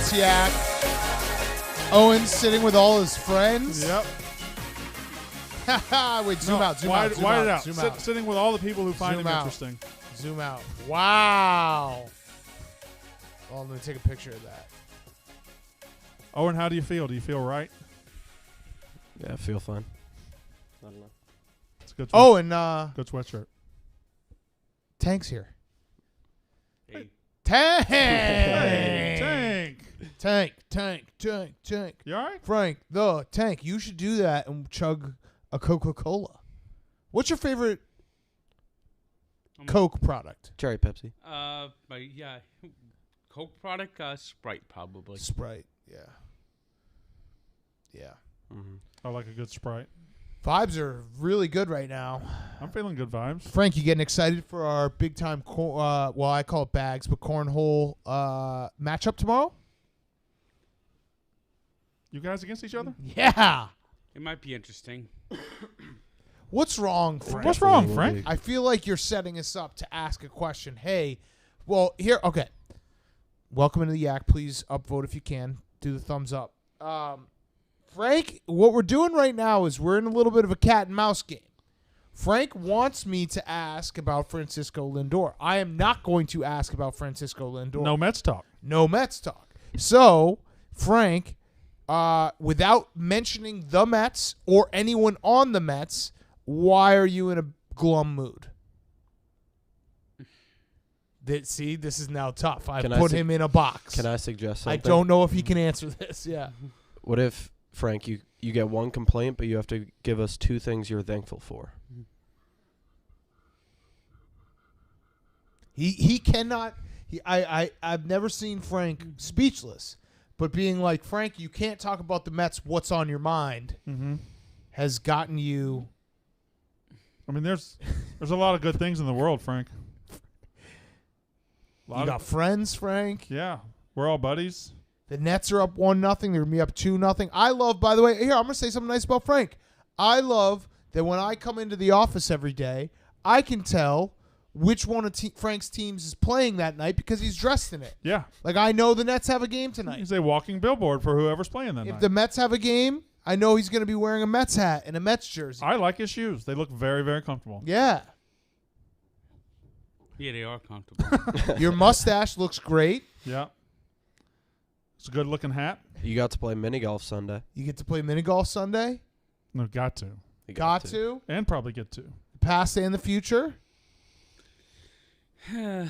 this yak. Owen's sitting with all his friends. Yep. Wait, zoom out. Wide it out. Zoom out. Sitting with all the people who find Zoom him out. interesting. Zoom out. Wow. Well, let me take a picture of that. Owen, how do you feel? Do you feel right? Yeah, I feel fine. I don't know. It's a good. Oh, and good sweatshirt. Tank's here. Hey. Tank. Hey, Tank. You all right? Frank, the Tank. You should do that and chug a Coca-Cola. What's your favorite Coke product? Cherry Pepsi. But yeah, Coke product, Sprite probably. Sprite. Yeah. Mm-hmm. I like a good Sprite. Vibes are really good right now. I'm feeling good vibes. Frank, you getting excited for our big time, well, I call it bags, but cornhole matchup tomorrow? You guys against each other? Yeah. It might be interesting. What's wrong, Frank? What's wrong, Frank? I feel like you're setting us up to ask a question. Hey, well, here, okay. Welcome into the Yak. Please upvote if you can. Do the thumbs up. Frank, what we're doing right now is we're in a little bit of a cat and mouse game. Frank wants me to ask about Francisco Lindor. I am not going to ask about Francisco Lindor. No Mets talk. No Mets talk. So, Frank, without mentioning the Mets or anyone on the Mets, why are you in a glum mood? See, this is now tough. I put him in a box. Can I suggest something? I don't know if he can answer this. Yeah. What if, Frank, you get one complaint, but you have to give us 2 things you're thankful for? He cannot. I've never seen Frank speechless, but being like, Frank, you can't talk about the Mets. What's on your mind has gotten you. I mean, there's a lot of good things in the world, Frank. You got friends, Frank. Yeah, we're all buddies. The Nets are up 1-0. They're gonna be up 2-0. I love, by the way, here I'm gonna say something nice about Frank. I love that when I come into the office every day, I can tell which one of Frank's teams is playing that night because he's dressed in it. Yeah. Like, I know the Nets have a game tonight. He's a walking billboard for whoever's playing that night. If the Mets have a game, I know he's going to be wearing a Mets hat and a Mets jersey. I like his shoes. They look very, very comfortable. Yeah. Yeah, they are comfortable. Your mustache looks great. Yeah. It's a good-looking hat. You got to play mini golf Sunday. You get to play mini golf Sunday. No, got to. You Got to. And probably get to. Past and the future. Wait,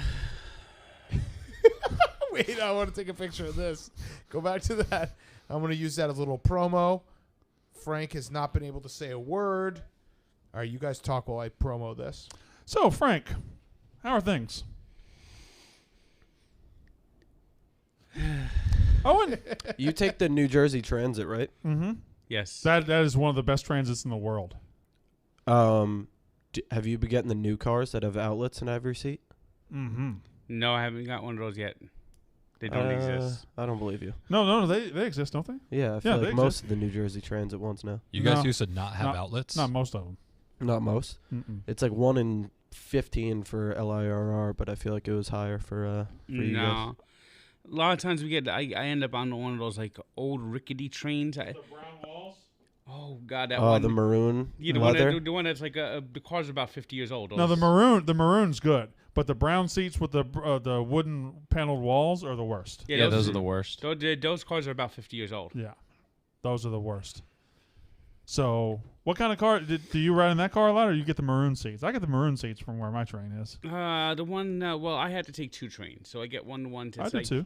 I want to take a picture of this. Go back to that. I'm going to use that as a little promo. Frank has not been able to say a word. All right, you guys talk while I promo this. So, Frank, how are things? Owen? You take the New Jersey Transit, right? Mm-hmm. Yes. That is one of the best transits in the world. Have you been getting the new cars that have outlets in every seat? Mm-hmm. No, I haven't got one of those yet. They don't exist. I don't believe you. No, they exist, don't they? Yeah, I feel they like most exist. of the New Jersey Transit ones now. You guys No. used to not have outlets? Not most of them. Not most. Mm-mm. It's like 1 in 15 for LIRR, but I feel like it was higher for you guys. No. A lot of times I end up on one of those like old rickety trains. The brown walls? Oh God, that Oh, one. the maroon Yeah, the leather. one that's like the cars are about 50 years old. No, the maroon's good, but the brown seats with the wooden paneled walls are the worst. Yeah, those are the worst. Those cars are about 50 years old. Yeah, those are the worst. So, what kind of car do you ride in that car a lot, or you get the maroon seats? I get the maroon seats from where my train is. The one. Well, I had to take 2 trains, so I get one. I did too.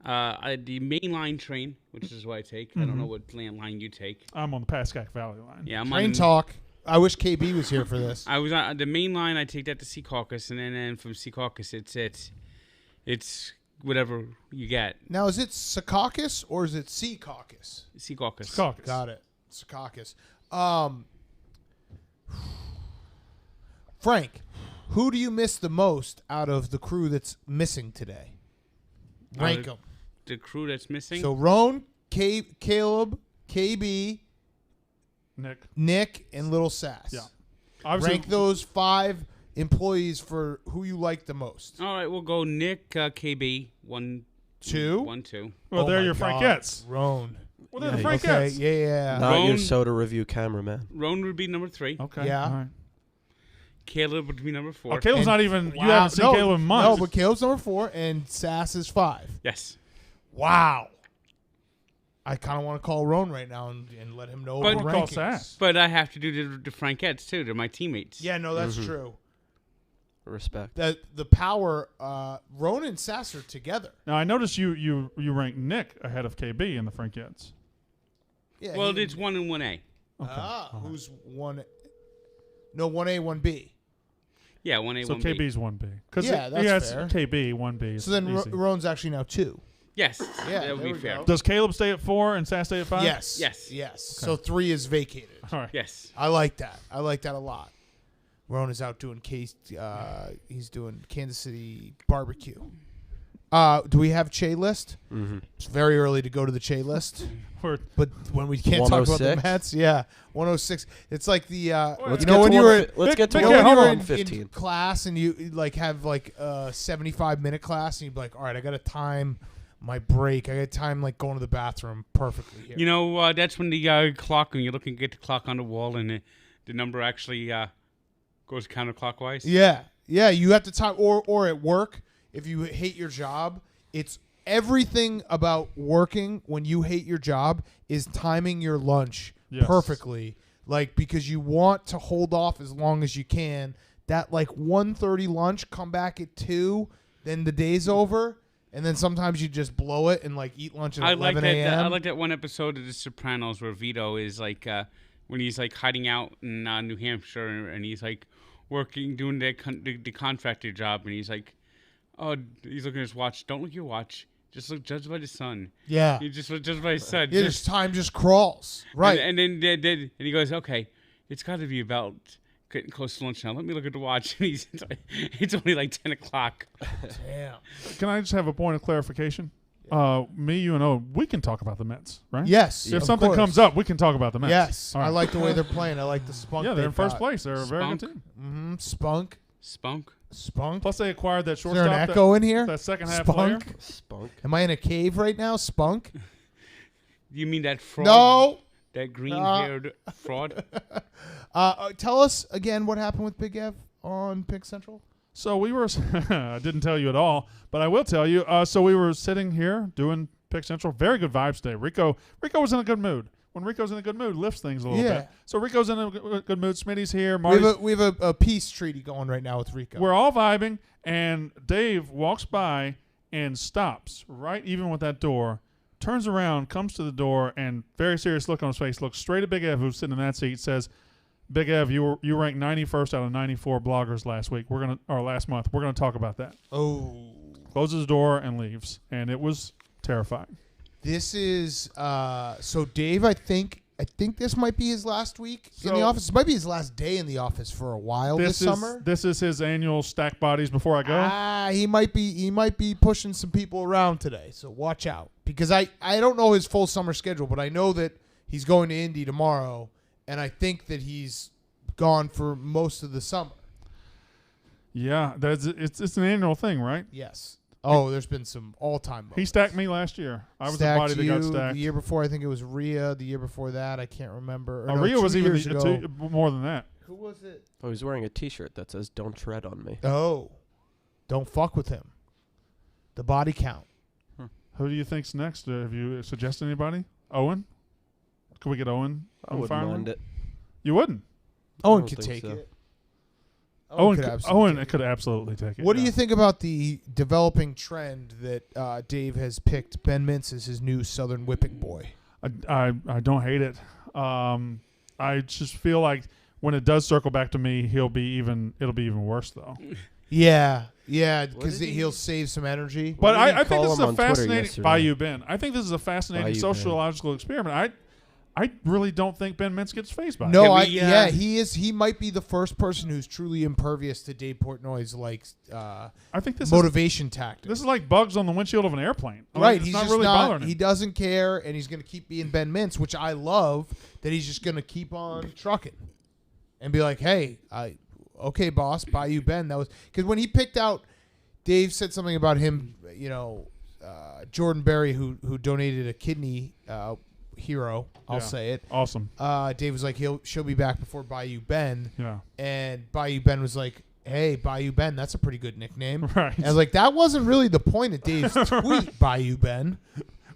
The mainline train, which is what I take. I don't know what line you take. I'm on the Pascack Valley line. Yeah, I'm Train on talk. I wish KB was here for this. I was on the main line. I take that to Secaucus, and then from Secaucus, it's whatever you get. Now, is it Secaucus or is it Secaucus? Secaucus. Caucus. Got it. Secaucus. Frank, who do you miss the most out of the crew that's missing today? Rank them. The crew that's missing. So Roan, Caleb, KB, Nick, and Little Sass. Yeah. Obviously, Rank those 5 employees for who you like the most. All right, we'll go Nick, KB, 1, 2? 1, 2. Well, Oh they're my your God. Frankettes. Roan. Well, they're the Yeah, Okay, Frankettes. yeah. Not your Roan- soda review cameraman. Roan would be number 3. Okay. Yeah. All right. Caleb would be number 4. Oh, Caleb's And- not even. You Wow. haven't seen Caleb in months. No, but Caleb's number 4 and Sass is 5. Yes. Wow. I kind of want to call Roan right now and let him know But- the Don't call rankings. Sass. But I have to do the Frankettes, too. They're my teammates. Yeah, no, that's Mhm. true. Respect. The power, Roan and Sass are together. Now I noticed you rank Nick ahead of KB in the Frankettes. Yeah. Well, he- it's 1 and 1A. Okay. Ah, All right. who's 1? No, 1A, 1B. Yeah, 1A, So 1B. KB's 1B. Because Yeah, that's he has fair. KB 1B. So then easy. Roan's actually now 2. Yes. Yeah, that would there be we fair. go. Does Caleb stay at 4 and Sass stay at 5? Yes. Yes. Yes. So 3 is vacated. All right. Yes. I like that. I like that a lot. Roan is out doing he's doing Kansas City barbecue. Do we have Che list? Mm-hmm. It's very early to go to the Che list, We're- but when we can't talk about the 106? Mets, yeah, 106. It's like the Let's you get know when to you were let's get to Big you know when you were in 115. class and you like have like a 75-minute class and you'd be like, all right, I got to time my break. I got to time like going to the bathroom perfectly here. You know, that's when the clock, when you're looking at the clock on the wall and the number actually goes counterclockwise. Yeah, you have to time or at work if you hate your job. It's everything about working when you hate your job is timing your lunch Yes. perfectly, like because you want to hold off as long as you can. That like 1:30 lunch, come back at 2, then the day's over, and then sometimes you just blow it and like eat lunch at I like 11 that. I a.m. like that one episode of The Sopranos where Vito is like when he's like hiding out in New Hampshire and he's like working doing the contractor job and he's like, oh, he's looking at his watch. Don't look at your watch. Just look judged by the sun. Yeah, You just look judged by the sun. yeah, just time just crawls right. And then and he goes, okay, it's got to be about getting close to lunch now. Let me look at the watch. And it's only like 10 o'clock. Damn. Can I just have a point of clarification? Me, you, and O, we can talk about the Mets, right? Yes, If of something course. comes up, we can talk about the Mets. Yes, All I right. like the way they're playing. I like the spunk. Yeah, they're in they've first got. place. They're a very good Spunk. team. Spunk. Spunk. Plus, they acquired that Is there shortstop. an echo in here? That second half player. Spunk. Spunk. Am I in a cave right now? Spunk. You mean that fraud? No. That green-haired fraud? Tell us again what happened with Big Ev on Pick Central. So we were. I didn't tell you at all, but I will tell you. So we were sitting here doing Pick Central. Very good vibes today. Rico was in a good mood. When Rico's in a good mood, lifts things a little Yeah. bit. So Rico's in a good mood. Smitty's here. We Marty's. have a peace treaty going right now with Rico. We're all vibing, and Dave walks by and stops right even with that door, turns around, comes to the door, and very serious look on his face, looks straight at Big Ev, who's sitting in that seat, says, Big Ev, you ranked 91st out of 94 bloggers last month. We're gonna talk about that. Oh, Closes the door and leaves, and it was terrifying. this is so Dave. I think this might be his last week in the So- office. It might be his last day in the office for a while this summer. This is his annual stack bodies before I go. He might be pushing some people around today, so watch out. Because I don't know his full summer schedule, but I know that he's going to Indy tomorrow, and I think that he's gone for most of the summer. Yeah, it's an annual thing, right? Yes. Oh, there's been some all-time moments. He stacked me last year. I was the Stacked body that got you. stacked. The year before, I think it was Rhea. The year before that, I can't remember. Or no, Rio 2 was even years ago. more than that. Who was it? Oh, he's wearing a T-shirt that says "Don't tread on me." Oh, don't fuck with him. The body count. Who do you think's next? Have you suggested anybody? Owen? Could we get Owen I on the wouldn't fire? mind it. You wouldn't? Owen don't could think take so. it. Owen could could, absolutely Owen take it. could absolutely take it. What do yeah. you think about the developing trend that Dave has picked Ben Mintz as his new Southern whipping boy? I don't hate it. I just feel like when it does circle back to me, it'll be even worse though. Yeah, because did he- he'll save some energy. But did he I think call this is him a on Twitter fascinating yesterday? Bayou Ben. I think this is a fascinating Bayou Ben. sociological experiment. I really don't think Ben Mintz gets phased by it. No, Can we, he is. He might be the first person who's truly impervious to Dave Portnoy's I think this motivation tactics. is like bugs on the windshield of an airplane. I mean, Right, it's he's not just really bothering him. He doesn't care, and he's going to keep being Ben Mintz, which I love. That he's just going to keep on trucking, and be like, "Hey, okay, boss, buy you Ben." That was because when he picked out, Dave said something about him, Jordan Berry, who donated a kidney. Hero, I'll say it. Awesome. Dave was like, she'll be back before Bayou Ben. Yeah. And Bayou Ben was like, hey, Bayou Ben, that's a pretty good nickname. Right. And I was like, that wasn't really the point of Dave's tweet, Bayou Ben.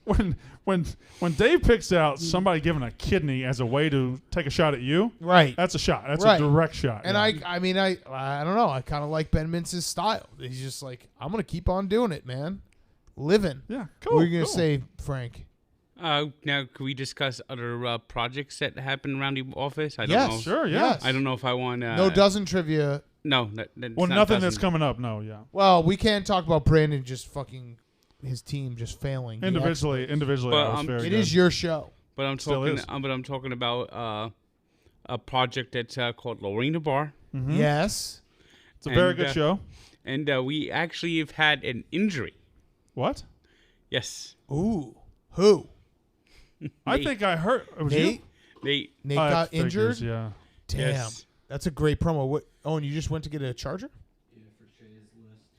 When Dave picks out somebody giving a kidney as a way to take a shot at you, Right. that's a shot. That's Right. a direct shot. And yeah. I mean, I don't know. I kind of like Ben Mintz's style. He's just like, I'm going to keep on doing it, man. Living. Yeah, cool. What are you going to cool. say, Frank? Now, can we discuss other projects that happen around the office? I don't Yes. know. Sure, yeah. Yes. I don't know if I want. No dozen trivia. No, that's Well, not nothing that's doesn't. coming up. No, yeah. Well, we can't talk about Brandon just fucking his team just failing. The Individually, experts. I But, was very It good. is your show. But I'm Still talking. is. But I'm talking about a project that's called Lorena Bar, Mhm. Yes. It's a very And, good show. and we actually have had an injury. What? Yes, Ooh. Who? I Nate. think I heard. It was Nate? Nate. Nate I got figures, injured? Yeah. Damn. Yes. That's a great promo. What? Oh, and you just went to get a charger?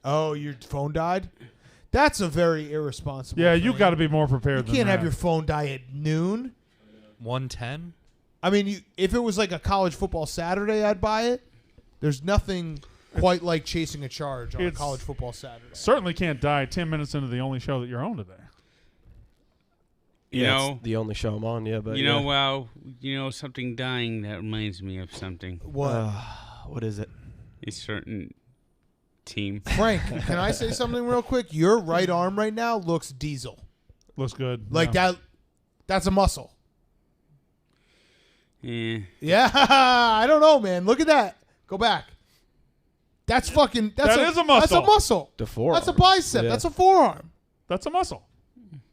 Oh, your phone died? That's a very irresponsible Yeah, you thing. got to be more You prepared than can't that. have your phone die at noon. 110. I mean, if it was like a college football Saturday, I'd buy it. There's nothing quite like chasing a charge on a It's- college football Saturday. Certainly can't die 10 minutes into the only show that you're on today. You Yeah, know. it's the only show I'm on. Yeah, but You yeah. know, something dying that reminds me of something. What? What is it? A certain team. Frank, can I say something real quick? Your right arm right now looks diesel. Looks good. Like yeah. that's a muscle. Yeah. Yeah, I don't know, man. Look at that. Go back. That's fucking. That's That is a muscle. That's a muscle. The forearm. That's a bicep. Yeah. That's a forearm. That's a muscle.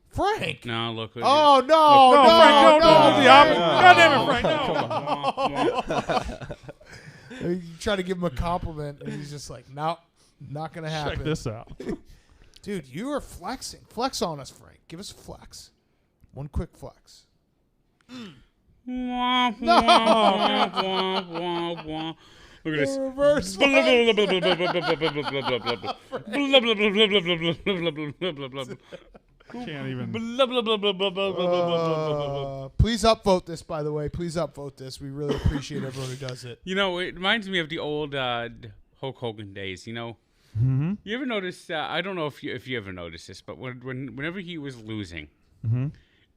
Frank. No, look. Oh no! No, no, Frank, no, no, the opposite. no. God damn it, Frank, no. You try to give him a compliment, and he's just like, "No, not gonna happen." Check this out. Dude. You are flexing. Flex on us, Frank. Give us a flex. One quick flex. Look at this. Reverse. Can't even. Please upvote this, by the way. Please upvote this. We really appreciate everyone who does it. You know, it reminds me of the old Hulk Hogan days. You know, Mm-hmm. you ever notice? I don't know if you ever noticed this, but whenever he was losing, Mm-hmm.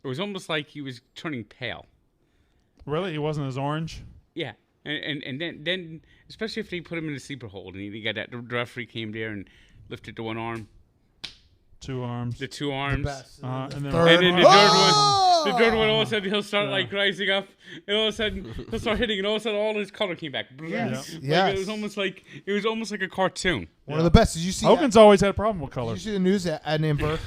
it was almost like he was turning pale. Really? He wasn't as orange? Yeah, and then especially if they put him in a sleeper hold, and he got that the referee came there and lifted the one arm, 2 arms. the two arms. Best. And then Third And then the one. third Oh! one, all of a sudden he'll start like rising up, and all of a sudden he'll start hitting, and all of a sudden all his color came back. Yes. Like, Yes. it was almost like a cartoon. One of the best. Did you see? Hogan's always had a problem with Did you colors. see the news that Adnan Burke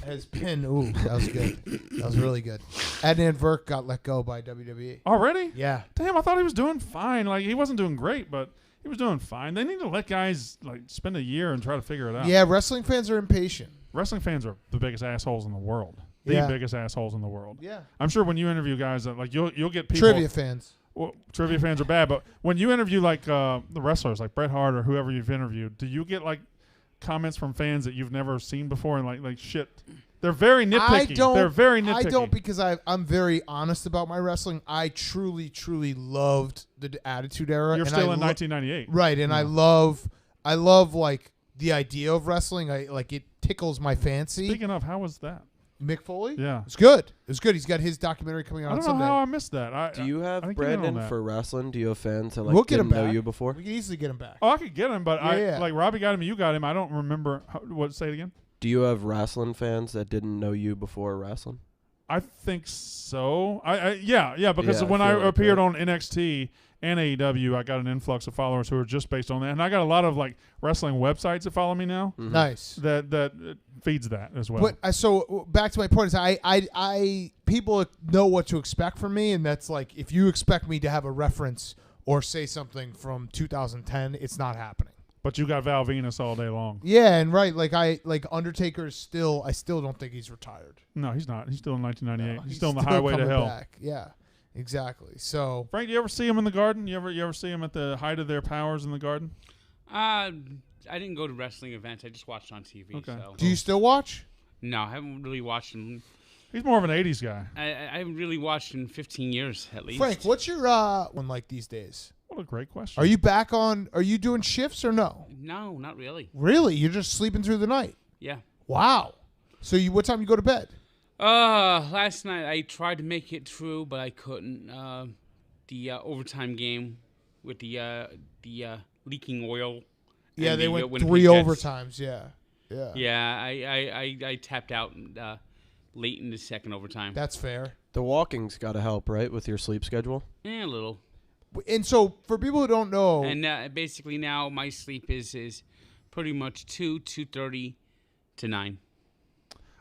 has been? Ooh, that was good. That was really good. Adnan Burke got let go by WWE. Already? Yeah. Damn, I thought he was doing fine. Like, he wasn't doing great, but he was doing fine. They need to let guys, like, spend a year and try to figure it out. Yeah, wrestling fans are impatient. Wrestling fans are the biggest assholes in the world. The Yeah. biggest assholes in the world. Yeah. I'm sure when you interview guys that, like, you'll get people. Trivia fans. Well, trivia fans are bad, but when you interview like the wrestlers, like Bret Hart or whoever you've interviewed, do you get like comments from fans that you've never seen before and like shit? They're very nitpicky. They're very nitpicky. I don't because I'm very honest about my wrestling. I truly, truly loved the Attitude Era. You're and still I in 1998, right? And I love like the idea of wrestling. I like it tickles my fancy. Speaking of, how was that? Mick Foley. Yeah. It's good. It was good. He's got his documentary coming out I on don't know Sunday. how I missed that. Do you I have didn't get in on Brandon that. for wrestling? Do you have fans that like We'll get him didn't know back. you before? We can easily get him back. Oh, I could get him, but Yeah. like Robbie got him, you got him. I don't remember what. Say it again. Do you have wrestling fans that didn't know you before wrestling? I think so. Yeah, because Yeah, I when I feel like appeared that. on NXT and AEW, I got an influx of followers who are just based on that, and I got a lot of like wrestling websites that follow me now. Mhm. Nice. That feeds that as well. But so back to my point is I people know what to expect from me, and that's like if you expect me to have a reference or say something from 2010, it's not happening. But you got Val Venus all day long. Yeah, and right, like Undertaker is still. I still don't think he's retired. No, he's not. He's still in 1998. No, he's still on the highway to coming hell. back. Yeah, exactly. So Frank, do you ever see him in the garden? You ever see him at the height of their powers in the garden? I didn't go to wrestling events. I just watched on TV. Okay. So. do you still watch? No, I haven't really watched him. He's more of an 80s guy. I haven't really watched in 15 years at least. Frank, what's your one like these days? What a great question. Are you back on? Are you doing shifts or no? No, not really. Really? You're just sleeping through the night? Yeah. Wow. So what time you go to bed? Last night I tried to make it through, but I couldn't. The overtime game with the leaking oil. Yeah, and they the, went Winnipeg 3 Jets. overtimes. Yeah. Yeah. Yeah, I tapped out late in the second overtime. That's fair. The walking's got to help, right, with your sleep schedule? A little. And so, for people who don't know, And basically now my sleep is pretty much 2:30 to 9.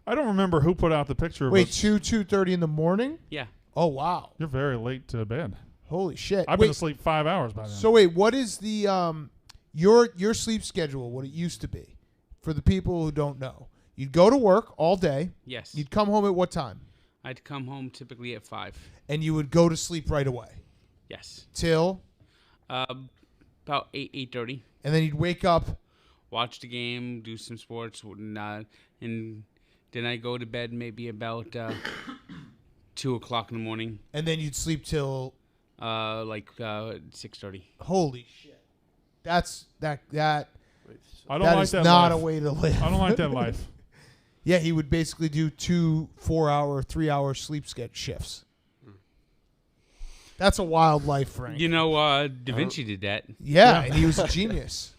I don't remember who put out the picture. wait, but 2:30 in the morning? Yeah. Oh wow! You're very late to bed. Holy shit! I've been asleep 5 hours by then. So wait, what is the your sleep schedule? What it used to be, for the people who don't know, you'd go to work all day. Yes. You'd come home at what time? I'd come home typically at 5. And you would go to sleep right away Yes. till, About 8:30. and then you'd wake up. Watch the game, do some sports, and then I go to bed maybe about 2 o'clock in the morning, And then you'd sleep till. 6:30. Holy shit! That I don't that like is that not life. a way to live. I don't like that life. Yeah, he would basically do 2 4-hour, 3-hour sleep shifts. That's a wild life, Frank. You know, Da Vinci did that. Yeah, and he was a genius.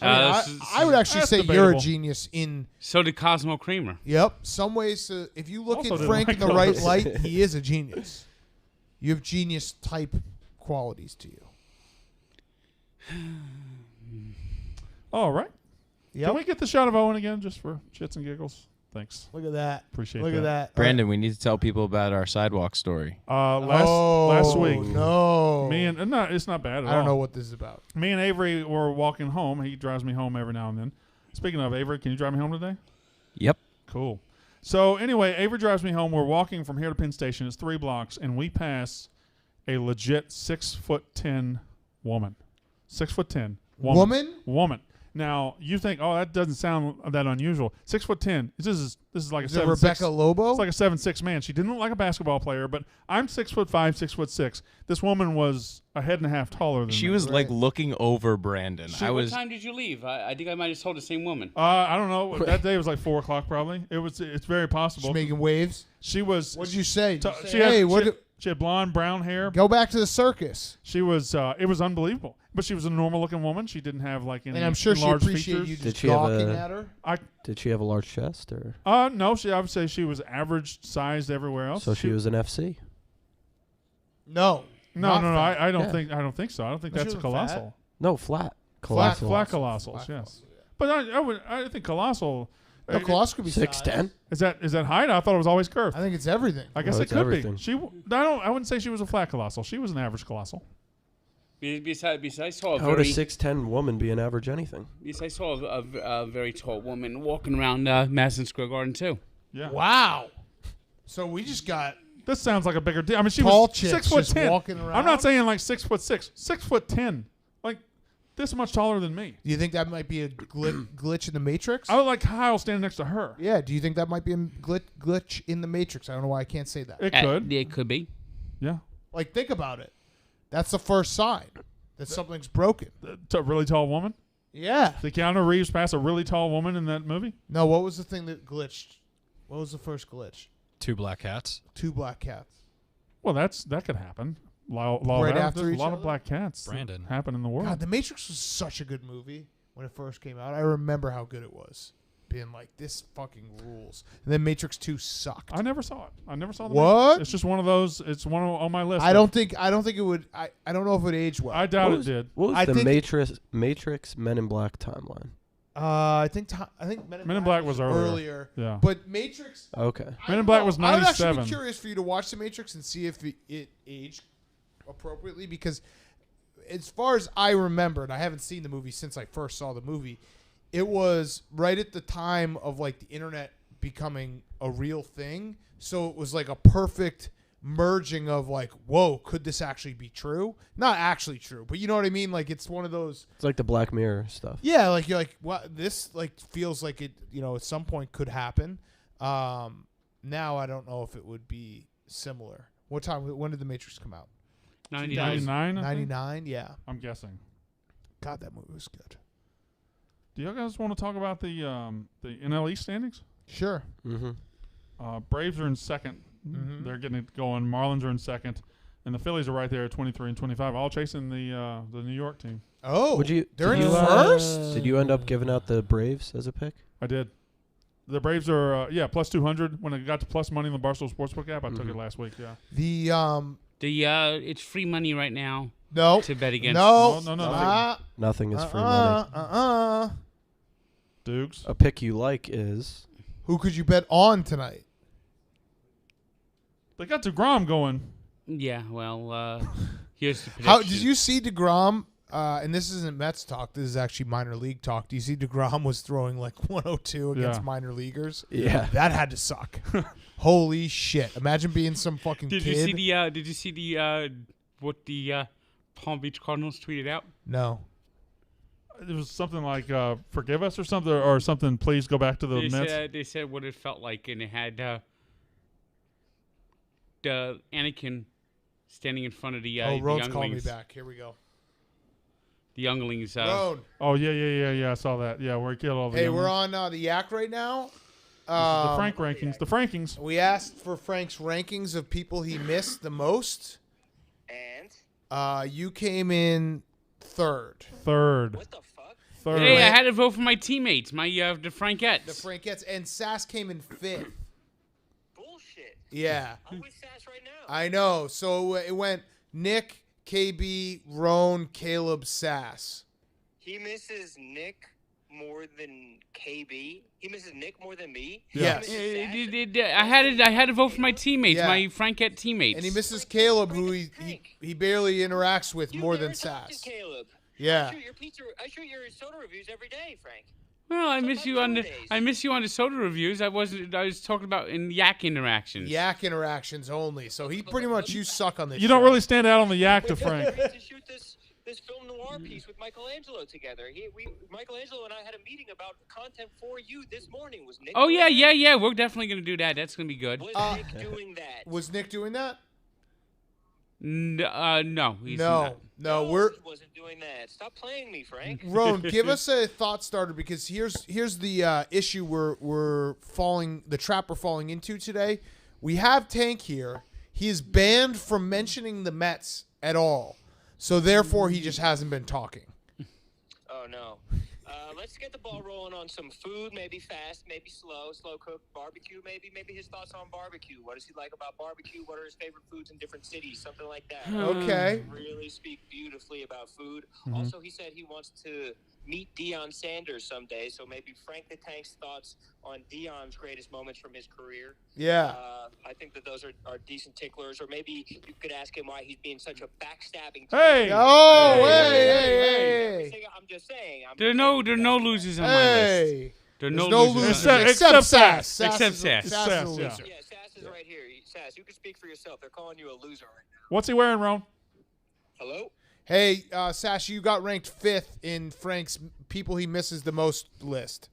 I would actually That's say you're a debatable. genius in. So did Cosmo Kramer. Yep, some ways. If you look Also at didn't Frank in like the right those. light, he is a genius. You have genius type qualities to you. All right. Yep. Can we get the shot of Owen again, just for shits and giggles? Thanks. Look at that. Appreciate Look that. at that. Brandon, we need to tell people about our sidewalk story. Last week, No. me and it's not bad at all. I don't know what this is about. Me and Avery were walking home. He drives me home every now and then. Speaking of Avery, can you drive me home today? Yep. Cool. So anyway, Avery drives me home. We're walking from here to Penn Station. It's 3 blocks, and we pass a legit 6'10" woman. 6'10" woman. Now you think, oh, that doesn't sound that unusual. 6'10". This is like a Is it 7'6". Rebecca Lobo? It's like a 7'6" man. She didn't look like a basketball player, but I'm 6'5", 6'6". This woman was a head and a half taller than She me. was like looking over Brandon. What time did you leave? I think I might have told the same woman. I don't know. That day was like 4 o'clock probably. It's very possible. She's making waves. She was. What did you say? t- Did you she say, had, hey, she what? had- she had blonde, brown hair. Go back to the circus. She was. It was unbelievable. But she was a normal looking woman. She didn't have like any And I'm sure she enlarged appreciated features. you Did just she have gawking a- at her. Did she have a large chest, or No, I would say she was average sized everywhere else. so she was an FC? No. No, not fat. I don't Yeah. think. I don't think so. I don't think But she that's a was colossal. No, flat. Flat Colossal. Flat Colossal. colossals, Flat yes. colossal, But I think colossal. No, Colossal could be 6'10". Is that height? I thought it was always curved. I think it's everything. I guess No, it it's could everything. be. I wouldn't say she was a flat colossal. She was an average colossal. Besides, I saw a How would a very, 6'10" woman be an average anything? I saw a very tall woman walking around Madison Square Garden too. Yeah. Wow. So we just got This sounds like a bigger deal. I mean, she tall was chicks 6'10". just walking around. I'm not saying like 6'6", 6'10", like this much taller than me. Do you think that might be a glitch in the Matrix? I would like Kyle standing next to her. Yeah. Do you think that might be a glitch in the Matrix? I don't know why I can't say that. It could. It could be. Yeah. Like, think about it. That's the first sign that something's broken. A really tall woman. Yeah. Did Keanu Reeves pass a really tall woman in that movie? No. What was the thing that glitched? What was the first glitch? 2 black cats. 2 black cats. Well, that could happen. Law Right of after there's each a lot other? of black cats that Brandon. happen in the world. God, The Matrix was such a good movie when it first came out. I remember how good it was. Being like, this fucking rules. And then Matrix 2 sucked. I never saw it. I never saw the What? Matrix. It's just one of those. It's one on my list. I don't think it would. I don't know if it would age well. I doubt What it was- did. What was I the think- Matrix Men in Black timeline? I think Men in Black was earlier. Yeah. But Matrix. Okay. I Men don't in Black know. was I would actually 97. be curious for you to watch The Matrix and see if it aged appropriately, because as far as I remember, and I haven't seen the movie since I first saw the movie, it was right at the time of like the internet becoming a real thing. So it was like a perfect merging of like, whoa, could this actually be true? Not actually true, but you know what I mean? Like, it's one of those. It's like the Black Mirror stuff. Yeah, like you're like, what? This like feels like it, at some point could happen. Now I don't know if it would be similar. What time? When did The Matrix come out? 99. 99. 99. Yeah. I'm guessing. God, that movie was good. Do you guys want to talk about the NLE standings? Sure. Mm-hmm. Braves are in second. Mhm. They're getting it going. Marlins are in second, and the Phillies are right there at 23 and 25, all chasing the New York team. Oh, they're in did you, first. Did you end up giving out the Braves as a pick? I did. The Braves are plus 200. When it got to plus money in the Barstool Sportsbook app, I took it last week. Yeah. The It's free money right now no to bet against. no Nothing is free money. Dukes. A pick you like is Who could you bet on tonight? They got DeGrom going. Yeah, well, here's the prediction. How did you see DeGrom? And this isn't Mets talk. This is actually minor league talk. Do you see DeGrom was throwing like 102 against Yeah. minor leagers? yeah. That had to suck. Holy shit! Imagine being some fucking Did kid. you see the what the Palm Beach Cardinals tweeted out? No. It was something like "Forgive us" or something. Please go back to the Mets. They said what it felt like, and it had the Anakin standing in front of the Oh, the Rhodes called me younglings. back. Here we go. The younglings. Road. Oh yeah. I saw that. Yeah, where he killed all the. Hey, young we're ones. on the Yak right now. The Frank rankings. The Frankings. We asked for Frank's rankings of people he missed the most. And You came in third. Third. what the fuck? Third. Hey, I had to vote for my teammates, my the Frankettes. The Frankettes and Sass came in fifth. Bullshit. Yeah, I'm with Sass right now. I know. So it went Nick, KB, Roan, Caleb, Sass. He misses Nick more than KB. He misses Nick more than me. Yes. He misses Sass. I had to vote for my teammates, Yeah. my Frankette teammates. And he misses Caleb, who he barely interacts with You more never than talk to Sass. Caleb. Yeah. I shoot your soda reviews every day, Frank. Well, I miss you on the Sometimes I miss you on the soda reviews. I was talking about in Yak interactions. Yak interactions only. So he pretty much you suck on this. You don't show. really stand out on the yak to We Frank. agreed to shoot this film noir piece with Michelangelo together. Michelangelo and I had a meeting about content for you this morning. Was Nick? Oh doing yeah, that? yeah. We're definitely gonna do that. That's gonna be good. Was Nick doing that? Was Nick doing that? No, he's No, not. we're He wasn't doing that. Stop playing me, Frank. Roan, give us a thought starter because here's the issue the trap we're falling into today. We have Tank here. He is banned from mentioning the Mets at all, so therefore he just hasn't been talking. Oh no. Let's get the ball rolling on some food. Maybe fast, maybe slow cooked barbecue. Maybe his thoughts on barbecue. What does he like about barbecue? What are his favorite foods in different cities? Something like that. Okay. Really speak beautifully about food. Mm-hmm. Also, he said he wants to meet Deion Sanders someday. So maybe Frank the Tank's thoughts on Deion's greatest moments from his career. Yeah. I think that those are decent ticklers. Or maybe you could ask him why he's being such a backstabbing. Hey! Oh, hey! hey, I'm just saying. There are no losers on my list. hey. There are There's no no losers. losers Except Sass. Sass. Except is- Sass. Sass is a Sass, loser. yeah. Yeah, Sass is right here. Sass, you can speak for yourself. They're calling you a loser right now. What's he wearing, Ron? Hello? Hey, Sash, you got ranked fifth in Frank's people he misses the most list.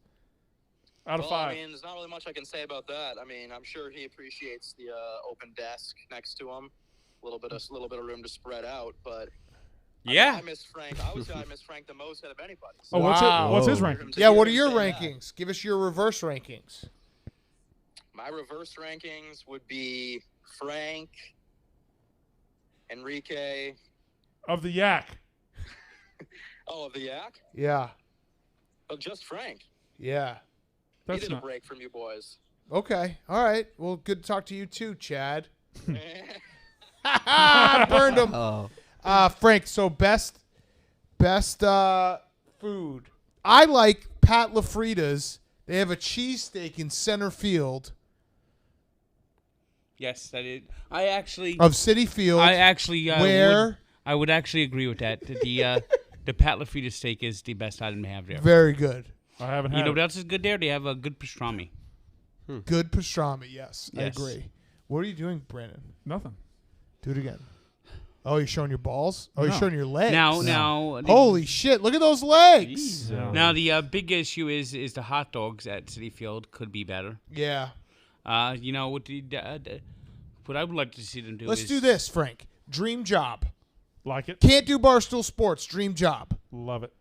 Out of Well, 5. I mean, there's not really much I can say about that. I mean, I'm sure he appreciates the open desk next to him, a little bit of room to spread out. But Yeah. I miss Frank. I would say I miss Frank the most out of anybody. Oh, Wow. what's his Oh. ranking? Yeah, what are Hear your him say that. rankings? Give us your reverse rankings. My reverse rankings would be Frank, Enrique. Of the yak. Oh, of the Yak? Yeah. Oh, just Frank. Yeah. He That's did a not. break from you boys. Okay. All right. Well, good to talk to you too, Chad. Burned him. Oh. Frank, so best food. I like Pat LaFrida's. They have a cheesesteak in center field Yes, that is. I actually of City Field. where I would actually agree with that. The Pat LaFrida steak is the best item to have there. very good. I haven't You had know it. what else is good there? They have a good pastrami. Good pastrami, yes. I Yes. agree. What are you doing, Brandon? Nothing. Do it again. Oh, you're showing your balls? Oh, you're No. showing your legs. Now, Holy shit, look at those legs. Yeah. Now the big issue is the hot dogs at City Field could be better. Yeah. You know what? What I would like to see them do. Let's is do this, Frank. Dream job. Like it. Can't do Barstool Sports. Dream job. Love it.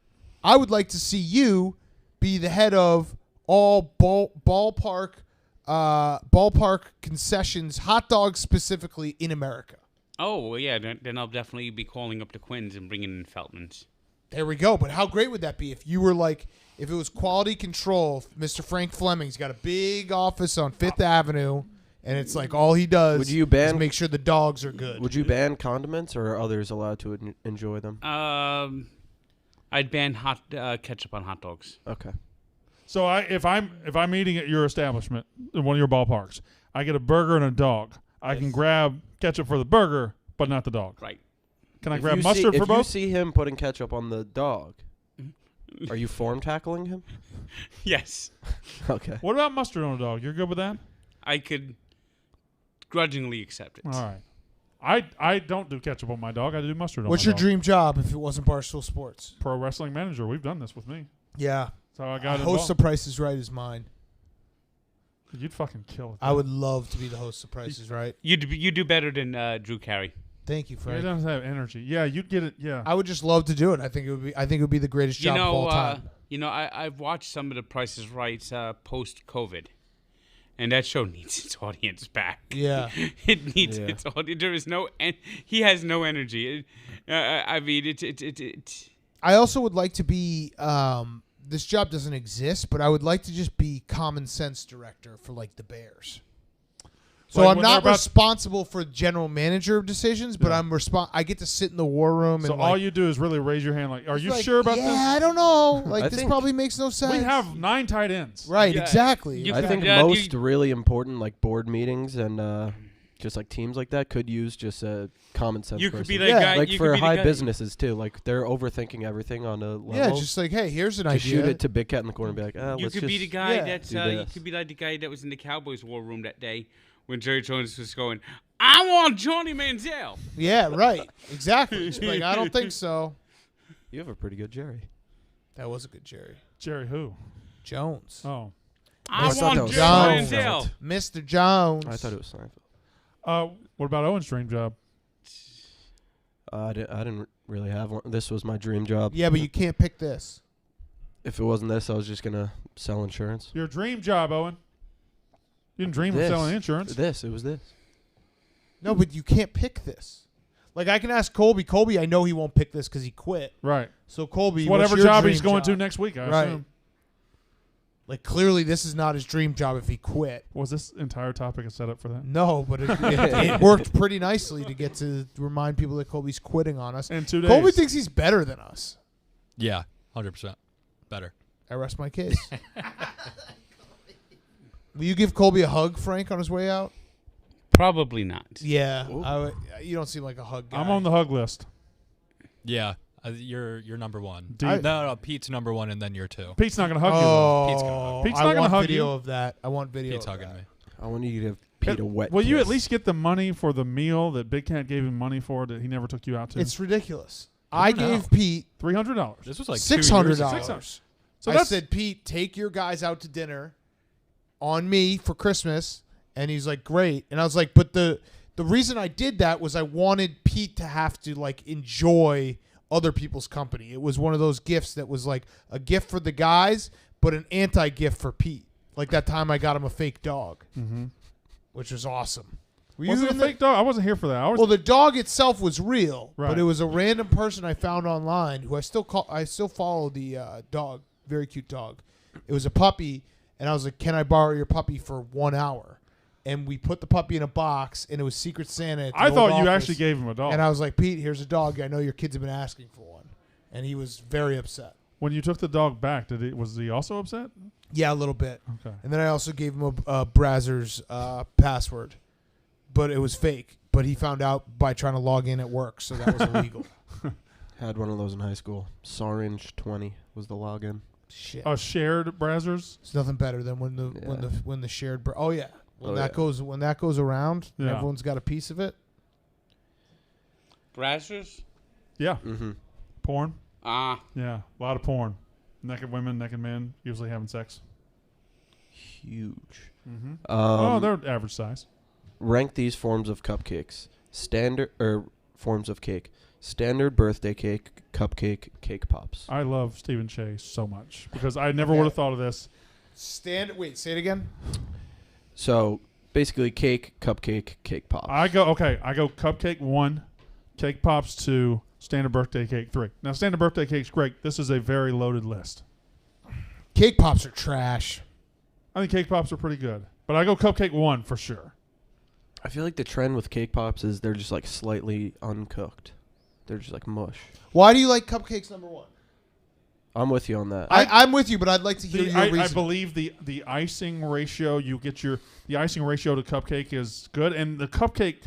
I would like to see you be the head of all ballpark concessions, hot dogs specifically in America. Oh well, yeah. Then I'll definitely be calling up the Quins and bringing in Feltmans. There we go. But how great would that be if you were like, if it was quality control? Mr. Frank Fleming's got a big office on Fifth Avenue, and it's like all he does Would you ban- is make sure the dogs are good. Would you ban condiments, or are others allowed to enjoy them? I'd ban ketchup on hot dogs. Okay. So if I'm eating at your establishment, in one of your ballparks, I get a burger and a dog. I can grab ketchup for the burger, but not the dog. Right. If Can I grab you mustard see, for if you both? see him putting ketchup on the dog, are you form tackling him? Yes. Okay. What about mustard on a dog? You're good with that? I could grudgingly accept it. All right. I don't do ketchup on my dog. I do mustard on What's my your dog. dream job if it wasn't Barstool Sports? Pro wrestling manager. We've done this with me. Yeah. So I got Host of Price is Right is mine. You'd fucking kill it. I would love to be the host of Price is Right. You do better than Drew Carey. Thank you, He Frank. doesn't have energy. Yeah, you'd get it. Yeah. I would just love to do it. I think it would be the greatest job of all time. I've watched some of the Prices Right post COVID, and that show needs its audience back. Yeah. It needs Yeah. its audience. There is no, he has no energy. I mean, it's. I also would like to be. This job doesn't exist, but I would like to just be common sense director for like the Bears. So Like I'm when they're not about- responsible for general manager decisions, but Yeah. I get to sit in the war room. So and all like, you do is really raise your hand. Like, are you like, sure about yeah, this? I don't know. Like I this think- probably makes no sense. We have 9 tight ends. right, Yeah, exactly. you I could- think yeah, most really important like board meetings and just like teams like that could use just a common sense. You could person. be that Yeah. guy. like you for could be the high guy- businesses too. Like they're overthinking everything on a level. yeah, just like, hey, here's an just idea. shoot it to Big Cat in the corner and be like, You let's could just be the guy yeah, that's. do You this. could be like the guy that was in the Cowboys war room that day when Jerry Jones was going, "I want Johnny Manziel." Yeah, right. Exactly. Just be like, I don't think so. You have a pretty good Jerry. That was a good Jerry Jerry who? Jones. Oh. I thought want that was Jerry Seinfeld. Manziel. Mr. Jones. I thought it was Seinfeld. What about Owen's dream job? I didn't really have one. This was my dream job. Yeah, but you can't pick this. If it wasn't this, I was just gonna sell insurance. Your dream job, Owen. You didn't dream This. of selling insurance. It was this. No, but you can't pick this. Like, I can ask Colby. Colby, I know he won't pick this because he quit. Right. So, Colby, It's what's whatever your job he's dream going to job? next week, I Right. assume. Like, clearly, this is not his dream job if he quit. Was this entire topic a setup for that? No, but it worked pretty nicely to get to remind people that Colby's quitting on us. In 2 days. Colby thinks he's better than us. Yeah, 100% better. I rest my case. Will you give Colby a hug, Frank, on his way out? Probably not. Yeah. You don't seem like a hug guy. I'm on the hug list. Yeah, you're number one. Dude. No, Pete's number one, and then you're 2. Pete's not going to hug you. Oh, Pete's gonna hug. Pete's I not gonna want hug video you. of that. I want video Pete's of hugging that. me. I want you to give Pete a wet. Will you at kiss. least get the money for the meal that Big Cat gave him money for that he never took you out to? It's ridiculous. I don't know. gave Pete $300. This was like $600. $600. So I that's said, Pete, take your guys out to dinner on me for Christmas. And he's like, great. And I was like, but the reason I did that was I wanted Pete to have to, like, enjoy other people's company. It was one of those gifts that was, like, a gift for the guys, but an anti-gift for Pete. Like that time I got him a fake dog, which was awesome. Were Was you it a in the- fake dog? I wasn't here for that. Well, the dog itself was real, Right. but it was a random person I found online who I still follow the dog. Very cute dog. It was a puppy, and I was like, "Can I borrow your puppy for 1 hour?" And we put the puppy in a box, and it was Secret Santa. At the I old thought you office. actually gave him a dog. And I was like, "Pete, here's a dog. I know your kids have been asking for one," and he was very upset. When you took the dog back, was he also upset? Yeah, a little bit. Okay. And then I also gave him a Brazzers password, but it was fake. But he found out by trying to log in at work, so that was illegal. Had one of ththose in high school. Sarange 20 was the login. Shit. Shared Brazzers. It's nothing better than when the shared. Oh yeah, when that goes around, and Yeah. everyone's got a piece of it. Brazzers? Yeah. Mm-hmm. Porn. Ah. Yeah. A lot of porn. Naked women, naked men, usually having sex. Huge. They're average size. Rank these forms of cupcakes. Forms of cake. Standard birthday cake, cupcake, cake pops. I love Stephen Chase so much because I never would have thought of this. Wait, say it again. So basically, cake, cupcake, cake pops. I go cupcake 1, cake pops 2, standard birthday cake 3. Now, standard birthday cake's great. This is a very loaded list. Cake pops are trash. I think cake pops are pretty good, but I go cupcake 1 for sure. I feel like the trend with cake pops is they're just like slightly uncooked. They're just like mush. Why do you like cupcakes number 1? I'm with you on that. I'm with you, but I'd like to hear your reason. I believe the icing ratio the icing ratio to cupcake is good, and the cupcake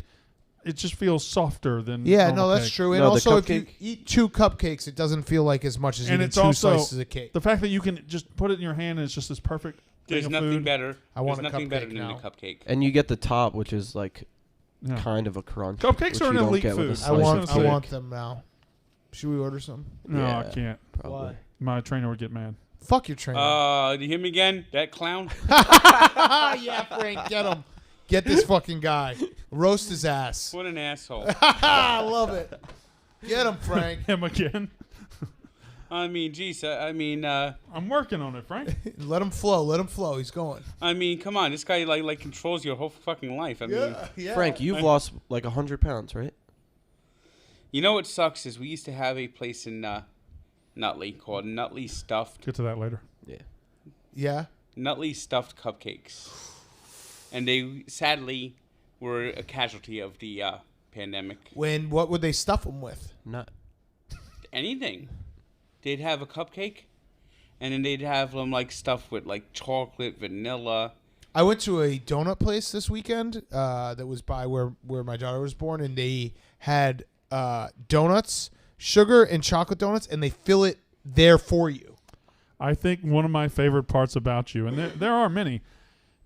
it just feels softer than normal that's cake. true. And No, the also, if you cupcake- eat 2 cupcakes, it doesn't feel like as much as And eating it's 2 also slices of cake. The fact that you can just put it in your hand and it's just this perfect There's thing of nothing food. better. I want There's a nothing better cupcake than now. a cupcake. And you get the top, which is like Yeah. kind of a crunch. Cupcakes which are you an don't elite get with a food. slice I of want cake. them now. Should we order some? No, I Yeah. can't. Probably. My trainer would get mad. Fuck your trainer. Do you hear me again? That clown? Yeah, Frank, get him. Get this fucking guy. Roast his ass. What an asshole. I love it. Get him, Frank. Him again. I mean, geez. I'm working on it, Frank. Let him flow. Let him flow. He's going. I mean, come on. This guy like controls your whole fucking life. I mean, Yeah. Frank, you've lost like 100 pounds, right? you know what sucks is we used to have a place in Nutley called Nutley Stuffed Get to that later. Yeah. Nutley Stuffed Cupcakes, and they sadly were a casualty of the pandemic. What would they stuff them with? Not. Anything. They'd have a cupcake, and then they'd have them like stuffed with like chocolate, vanilla. I went to a donut place this weekend that was by where my daughter was born, and they had donuts, sugar and chocolate donuts, and they fill it there for you. I think one of my favorite parts about you, and there are many,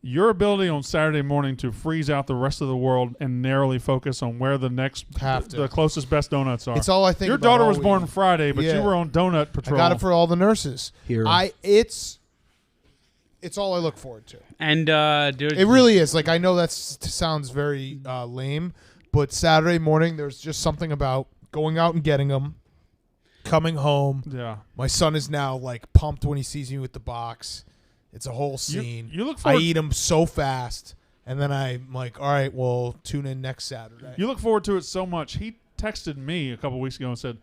your ability on Saturday morning to freeze out the rest of the world and narrowly focus on where the closest best donuts are. It's all I think Your about daughter all was born week. Friday, but Yeah. you were on donut patrol. I got it for all the nurses. Here. It's all I look forward to. And It really is. Like, I know that sounds very lame, but Saturday morning there's just something about going out and getting them, coming home. Yeah. My son is now like pumped when he sees me with the box. It's a whole scene. You look I forward. eat them so fast, and then I'm like, all right, well, tune in next Saturday. You look forward to it so much. He texted me a couple weeks ago and said,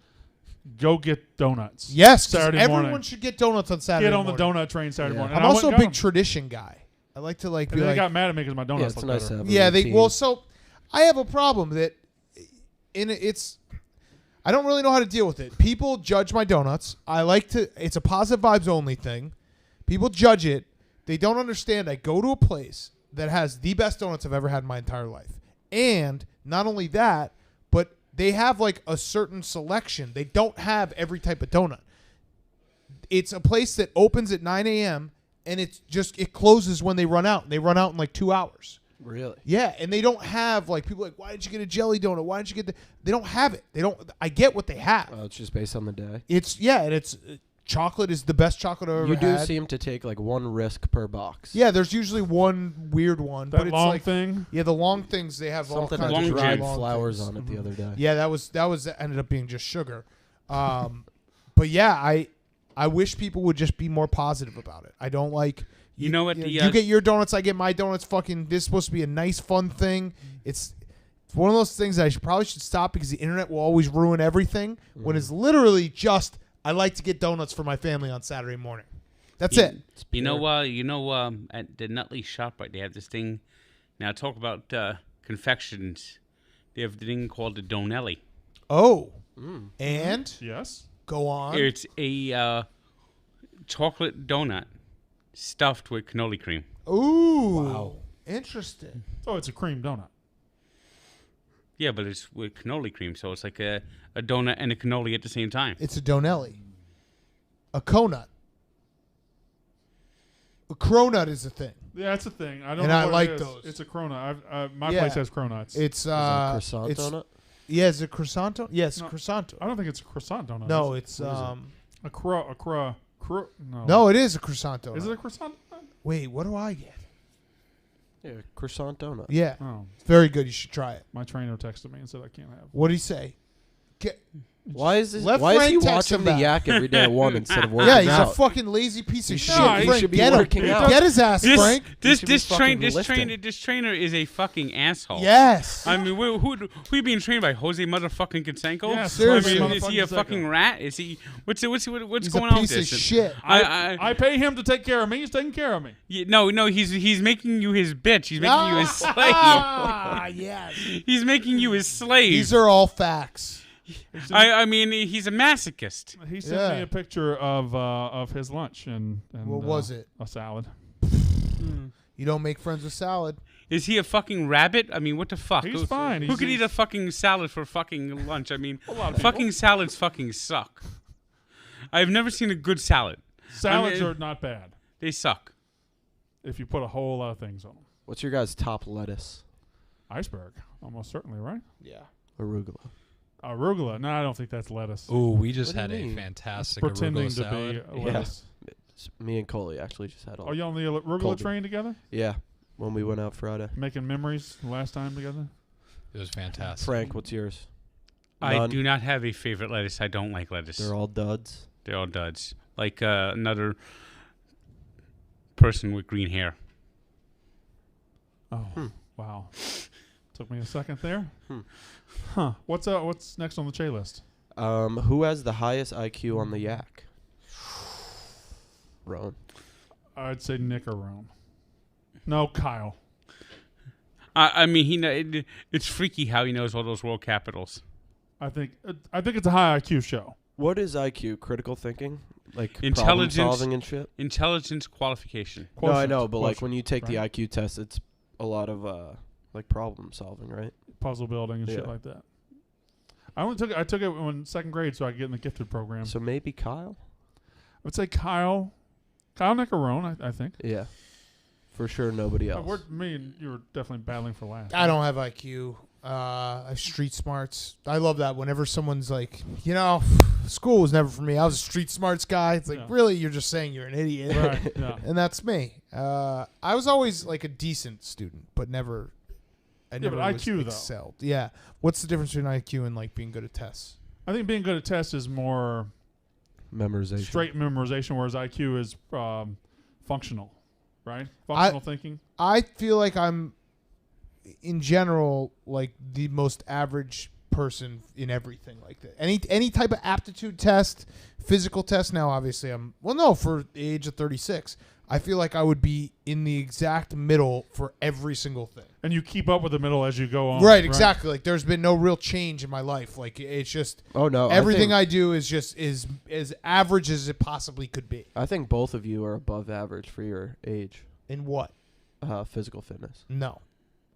"Go get donuts." Yes, 'cause Saturday everyone morning. should get donuts on Saturday Get on the morning. donut train Saturday Yeah. morning. I'm And I also a went and big got 'em. tradition guy. I like to like And be then they like, got mad at me because my donuts Yeah, it's look nice better. to have a yeah, routine. so I have a problem that I don't really know how to deal with it. People judge my donuts. It's a positive vibes only thing. People judge it. They don't understand. I go to a place that has the best donuts I've ever had in my entire life. And not only that, but they have like a certain selection. They don't have every type of donut. It's a place that opens at 9 a.m. and it closes when they run out. They run out in like 2 hours. Really? Yeah, and they don't have like people are like, why did you get a jelly donut? Why didn't you get They don't have it. They don't. I get what they have. It's just based on the day. It's chocolate is the best chocolate I've ever You do had. seem to take like one risk per box. Yeah, there's usually one weird one, That but it's long like thing. yeah, the long things they have all Something kinds had of long dried long flowers things. on it the other day. Yeah, that was ended up being just sugar. But yeah, I wish people would just be more positive about it. I don't like. You know what You get your donuts, I get my donuts. Fucking, this is supposed to be a nice, fun thing. It's one of those things that I probably should stop because the internet will always ruin everything. When it's literally just, I like to get donuts for my family on Saturday morning. That's it. You know, at the Nutley shop, right? They have this thing. Now talk about confections. They have the thing called the Donelli. Oh, and Yes. go on. It's a chocolate donut stuffed with cannoli cream. Ooh, Wow. interesting. So it's a cream donut. Yeah, but it's with cannoli cream, so it's like a donut and a cannoli at the same time. It's a Donelli, a conut. A cronut is a thing. Yeah, it's a thing. I don't And know I what like it is. those. It's a cronut. My Yeah. place has cronuts. It's Is it a croissant it's, donut? Yeah, is it croissant? Yes, No. croissant. I don't think it's a croissant donut. No, is it's it? No. no, it is a croissant donut. Is it a croissant donut? Wait, what do I get? Is it a croissant donut? Wait, what do I get? No. What do I get? Yeah, croissant donut. Yeah, Oh, it's very good. You should try it. my trainer texted me and said I can't have. What did he say? Why is this? Let Why is he Frank text watching him the back. Yak every day at 1 instead of working Yeah, he's out? a fucking lazy piece of shit. No, he Frank, should be get him. working out. Get his ass, Frank. This should be fucking lifting. this trainer is a fucking asshole. Yes. I mean, who you being trained by? Jose motherfucking Canseco? Yeah, seriously. I mean, is he a Motherfucking fucking Canseco. rat? Is he? What's He's going a on with piece of this? shit. I pay him to take care of me. He's taking care of me. No, he's making you his bitch. He's making you his slave. Ah, yes. He's making you his slave. These are all facts. I mean, he's a masochist. He sent Yeah. me a picture of his lunch and What was it? A salad. You don't make friends with salad. Is he a fucking rabbit? I mean, what the fuck? He's Who- fine. Who He's- could eat a fucking salad for fucking lunch? I mean, A lot of people. fucking salads fucking suck. I've never seen a good salad. Salads I mean, are not bad They suck. if you put a whole lot of things on them. What's your guys' top lettuce? Iceberg, almost certainly, right? Yeah. Arugula. Arugula. No, I don't think that's lettuce. Ooh, we just What do had you a mean? fantastic Pretending arugula to salad. be a lettuce. Me and Coley actually just had all. Are you on the arugula Colby. train together? Yeah, when we went out Friday. Making memories last time together? It was fantastic. Frank, what's yours? I None? do not have a favorite lettuce. I don't like lettuce. They're all duds. They're all duds. Like another person with green hair. Oh, wow. Took me a second there. Hmm. Huh. What's next on the Che list? Who has the highest IQ on the Yak? Roan. I'd say Nick or Rome. No, Kyle. I mean, it's freaky how he knows all those world capitals. I think it's a high IQ show. What is IQ? Critical thinking? Like problem Intelligence. solving and shit? Intelligence qualification. No, I Quotient, know, but like quotient, when you take the right? IQ test, it's a lot of like problem solving, right? Puzzle building and shit Yeah. like that. I took it in second grade so I could get in the gifted program. So maybe Kyle? I would say Kyle Nicarone, I think. Yeah. For sure nobody else. Me and you were definitely battling for last. I don't have IQ. I have street smarts. I love that whenever someone's like, school was never for me. I was a street smarts guy. It's like, Yeah. really, you're just saying you're an idiot. Right, yeah. And that's me. I was always like a decent student, but never. I never but was IQ, though. excelled. Yeah. What's the difference between IQ and like being good at tests? I think being good at tests is more Memorization. straight memorization, whereas IQ is functional, right? Functional thinking. I feel like I'm, in general, like the most average person in everything like that. Any type of aptitude test, physical test. Now, obviously, for the age of 36, I feel like I would be in the exact middle for every single thing. And you keep up with the middle as you go on. Right, exactly. Like there's been no real change in my life. Like it's just Oh no. everything I do is just is as average as it possibly could be. I think both of you are above average for your age. In what? Physical fitness. No.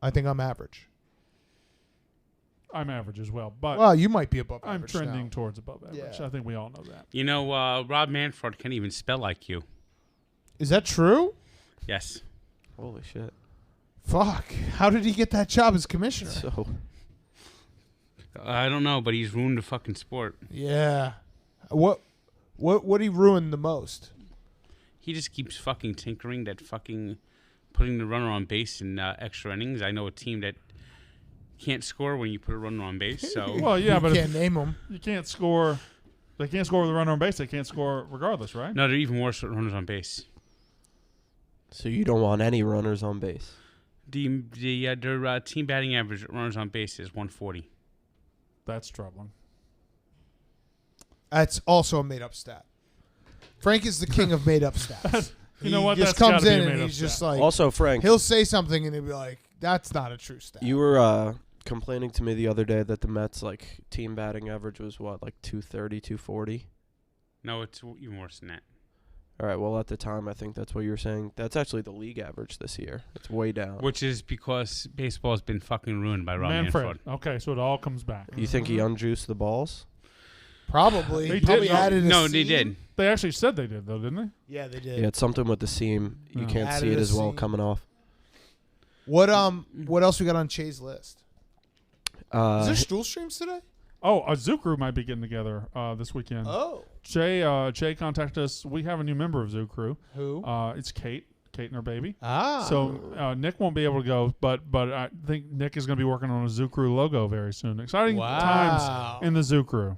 I think I'm average. I'm average as well, but Well, you might be above I'm average trending now. towards above average. Yeah. I think we all know that. You know, Rob Manfred can't even spell IQ. Is that true? Yes. Holy shit. Fuck. How did he get that job as commissioner? So I don't know, but he's ruined the fucking sport. Yeah. What he ruined the most? He just keeps fucking tinkering that fucking putting the runner on base in extra innings. I know a team that can't score when you put a runner on base. So Well, yeah, you but can't if name him. you can't score, they can't score with a runner on base. They can't score regardless, right? no, they're even worse with runners on base. So you don't want any runners on base. Their team batting average at runners on base is 140. That's troubling. That's also a made-up stat. Frank is the king of made-up stats. You know what? He just That's comes gotta be in a and made-up he's just stat. like, Also, Frank, he'll say something and he'll be like, "That's not a true stat." you were complaining to me the other day that the Mets like team batting average was what, like 230, 240? No, it's even worse than that. All right, well at the time I think that's what you were saying. That's actually the league average this year. It's way down. Which is because baseball has been fucking ruined by Rob Manfred. Manfred. Okay, so it all comes back. You think he unjuiced the balls? Probably. They He probably did, no. added a No, they seam. did. They actually said they did, though, didn't they? Yeah, they did. Yeah, it's something with the seam. You No. can't see Added it a as well seam. coming off. What else we got on Che's list? Is there H- stool streams today? Oh, a Zoo Crew might be getting together this weekend. Oh. Jay contacted us. We have a new member of Zoo Crew. Who? It's Kate. Kate and her baby. Ah. So Nick won't be able to go, but I think Nick is going to be working on a Zoo Crew logo very soon. Exciting times in the Zoo Crew.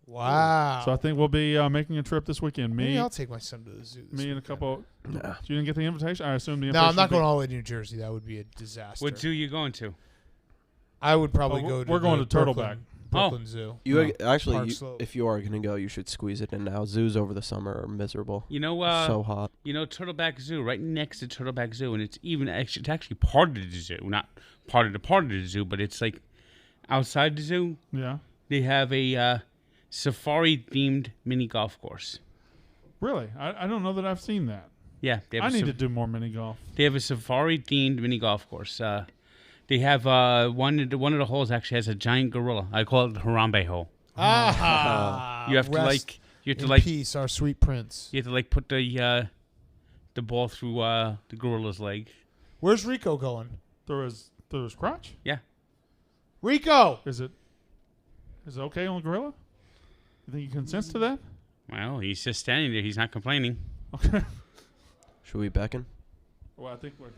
Wow. So I think we'll be making a trip this weekend. Maybe I'll take my son to the zoo. Me and a couple. Nah. You didn't get the invitation? I assume the No, invitation. I'm not going all the way to New Jersey. That would be a disaster. What zoo you going to? I would probably Oh, go to we're going the to Turtleback. Brooklyn Zoo. You actually, Park Slope. if you are going to go, you should squeeze it in now. Zoos over the summer are miserable. You know, So hot. You know, Turtleback Zoo, right next to Turtleback Zoo, and it's actually part of the zoo, not part of the zoo, but it's like outside the zoo. Yeah. They have a safari-themed mini golf course. Really? I don't know that I've seen that. Yeah, they have I need to do more mini golf. They have a safari-themed mini golf course. They have one of the holes actually has a giant gorilla. I call it the Harambe hole. Ah. You have to Rest in like peace, our sweet prince. you have to like put the ball through the gorilla's leg. Where's Rico going? Through his crotch? Yeah. Rico. Is it okay on the gorilla? You think he consents to that? Well, he's just standing there. He's not complaining. Okay. Should we beckon? Well, I think we're.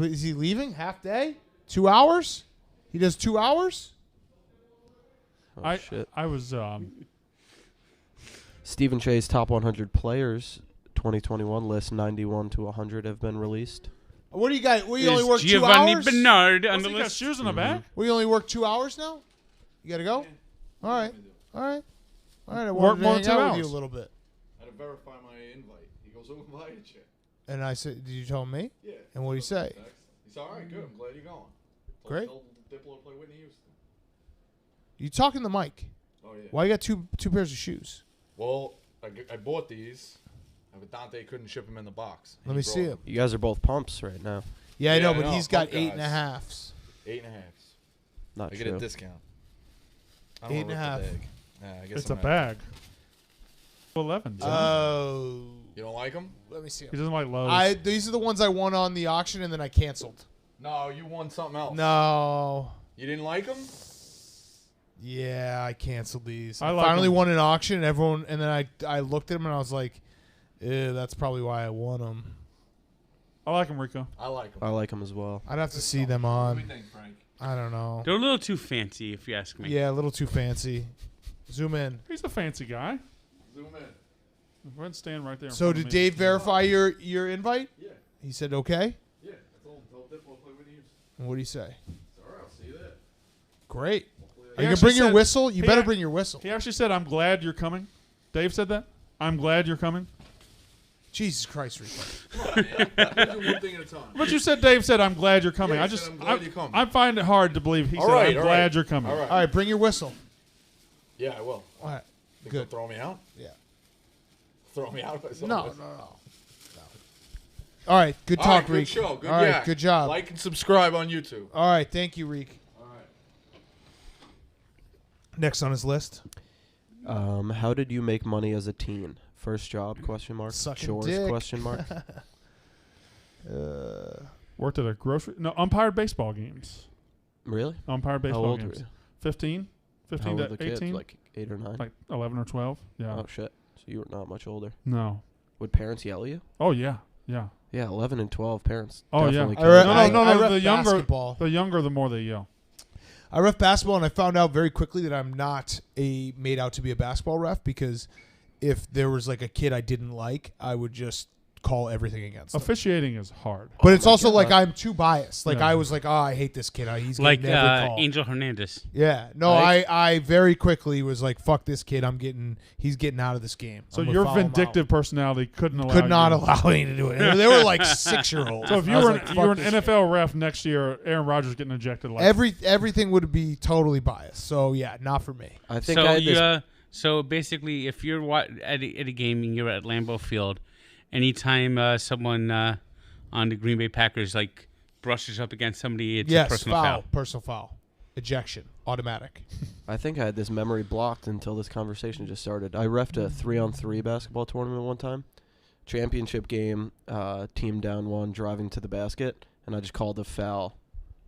Is he leaving? Half day? 2 hours? He does 2 hours? Oh, shit. I was Stephen Che's top 100 players 2021 list 91 to 100 have been released. What do you got? We only Is work 2 Giovanni hours? Bernard on What's the he got list. shoes in the back? We only work 2 hours now? You got to go? All right. All right. All right. I Work wanted to more hang than 2 out with you a hours. little bit. I had to verify my invite. He goes, "Who invited you?" And I said, did you tell me? Yeah. And what do you say? He said, "All right, good. I'm glad you're going." Great. Told Diplo to play Whitney Houston. You talking the mic. Oh yeah. Why you got two pairs of shoes? Well, I bought these, but Dante couldn't ship them in the box. Let me see them. them. You guys are both pumps right now. Yeah, I Yeah, know, I but know. he's got Pump 8 and a guys. halves. 8.5. Not I true. get a discount. I don't 8 and a wanna half. rip the bag. Yeah, I guess It's I'm a gonna have bag. 11. Oh. to- You don't like them? Let me see He them. doesn't like Lowe's. These are the ones I won on the auction and then I canceled. No, you won something else. No. You didn't like them? Yeah, I canceled these. I I like finally 'em. won an auction, and then I looked at them and I was like, that's probably why I won them. I like him, Rico. I like them. I like them as well. I'd have to see them What do you on. think, Frank? I don't know. They're a little too fancy, if you ask me. Yeah, a little too fancy. Zoom in. He's a fancy guy. Zoom in. Go ahead and stand right there. in So front did of me. Dave verify your invite? Yeah. He said okay. Yeah. I told Diplo to play Whitney Houston. And what do you say? All right, I'll see you there. Great. Hopefully Are you gonna actually bring your said- whistle? You he better ac- bring your whistle. He actually said, "I'm glad you're coming." Dave said that. I'm glad you're coming. Jesus Christ, Rico. Come on, man. Do one thing at a time. But you said Dave said, "I'm glad you're coming." Yeah, I he just, said, "I'm glad you're coming." I find it hard to believe he All said, right, "I'm all glad right. you're coming." All right. All right, bring your whistle. Yeah, I will. All right. Think Good. they'll throw me out? Yeah. Throw me out if I saw No, this? no. All right. Good All talk, right, good Reek. show. Good All right. yak. Good job. Like and subscribe on YouTube. All right. Thank you, Reek. All right. Next on his list. How did you make money as a teen? First job? Question mark. Sucking Chores? dick. Question mark. Worked at a grocery. No, umpired baseball games. Really? Umpired How baseball old were games. you? 15, How 15 old to were the 18, kids? Like 8 or 9? like 11 or 12. Yeah. Oh shit! So you were not much older. No. Would parents yell at you? Oh yeah, yeah. Yeah, 11 and 12 parents. Oh, yeah. definitely I kill re- you. No, I- no, I no. rep The younger, basketball. the younger, the more they yell. I ref basketball, and I found out very quickly that I'm not made out to be a basketball ref because if there was like a kid I didn't like, I would just call everything against them. Officiating is hard. But it's also God. like I'm too biased. Like Yeah. I was like, oh, I hate this kid. He's Like getting every call. Angel Hernandez. Yeah. No, Right? I very quickly was like, fuck this kid. He's getting out of this game. So I'm gonna your follow him out. vindictive personality couldn't allow could not you. allow me to do it. They were like 6-year-olds. So if you I was were like, an, fuck you were an this NFL ref next year, Aaron Rodgers getting ejected. Like everything would be totally biased. So yeah, not for me. I think So I had this. so basically, if you're at a game and you're at Lambeau Field, anytime someone on the Green Bay Packers like brushes up against somebody, it's a Yes, personal foul. personal foul, ejection, automatic. I think I had this memory blocked until this conversation just started. I refed a 3-on-3 basketball tournament one time. Championship game, team down 1, driving to the basket, and I just called a foul,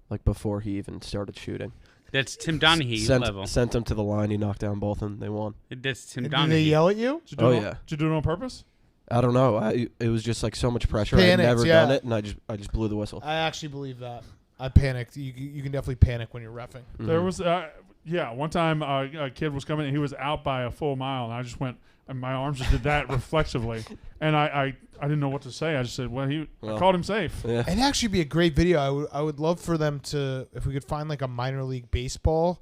like before he even started shooting. That's Tim Donaghy level. Sent him to the line. He knocked down both, and they won. That's Tim And did they Donaghy. yell at you? did you do Oh, it on- yeah. Did you do it on purpose? I don't know. It was just like so much pressure. I'd Panicked, never yeah. done it, and I just blew the whistle. I actually believe that. I panicked. You can definitely panic when you're reffing. There was, one time a kid was coming and he was out by a full mile, and I just went, and my arms just did that reflexively, and I didn't know what to say. I just said, I called him safe. Yeah. It'd actually be a great video. I would love for them to, if we could find like a minor league baseball